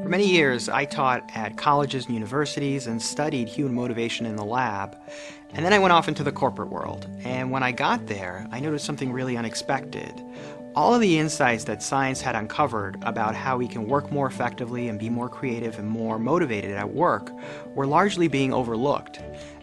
For many years, I taught at colleges and universities and studied human motivation in the lab. And then I went off into the corporate world. And when I got there, I noticed something really unexpected. All of the insights that science had uncovered about how we can work more effectively and be more creative and more motivated at work were largely being overlooked.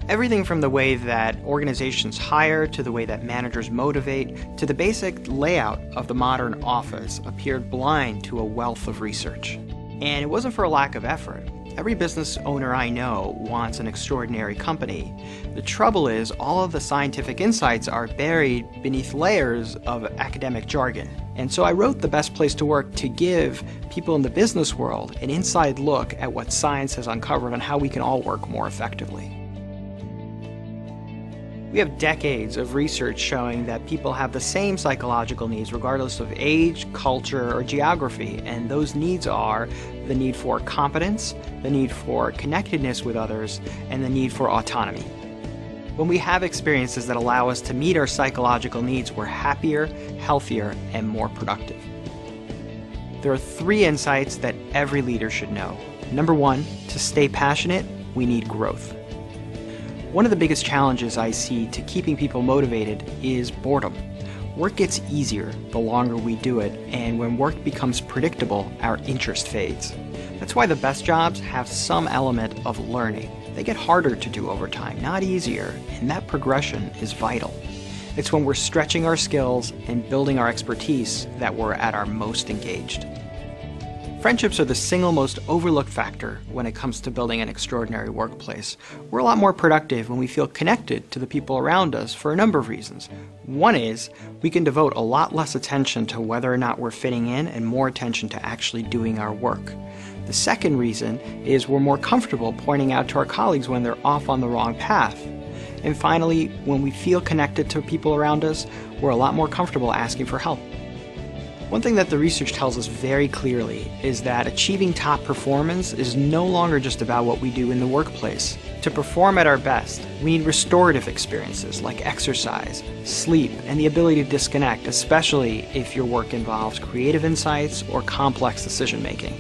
Everything from the way that organizations hire, to the way that managers motivate, to the basic layout of the modern office appeared blind to a wealth of research. And it wasn't for a lack of effort. Every business owner I know wants an extraordinary company. The trouble is, all of the scientific insights are buried beneath layers of academic jargon. And so I wrote The Best Place to Work to give people in the business world an inside look at what science has uncovered on how we can all work more effectively. We have decades of research showing that people have the same psychological needs regardless of age, culture, or geography, and those needs are the need for competence, the need for connectedness with others, and the need for autonomy. When we have experiences that allow us to meet our psychological needs, we're happier, healthier, and more productive. There are 3 insights that every leader should know. Number 1, to stay passionate, we need growth. One of the biggest challenges I see to keeping people motivated is boredom. Work gets easier the longer we do it, and when work becomes predictable, our interest fades. That's why the best jobs have some element of learning. They get harder to do over time, not easier, and that progression is vital. It's when we're stretching our skills and building our expertise that we're at our most engaged. Friendships are the single most overlooked factor when it comes to building an extraordinary workplace. We're a lot more productive when we feel connected to the people around us for a number of reasons. One is we can devote a lot less attention to whether or not we're fitting in and more attention to actually doing our work. The second reason is we're more comfortable pointing out to our colleagues when they're off on the wrong path. And finally, when we feel connected to people around us, we're a lot more comfortable asking for help. One thing that the research tells us very clearly is that achieving top performance is no longer just about what we do in the workplace. To perform at our best, we need restorative experiences like exercise, sleep, and the ability to disconnect, especially if your work involves creative insights or complex decision-making.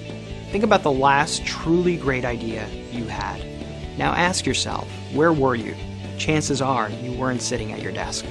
Think about the last truly great idea you had. Now ask yourself, where were you? Chances are you weren't sitting at your desk.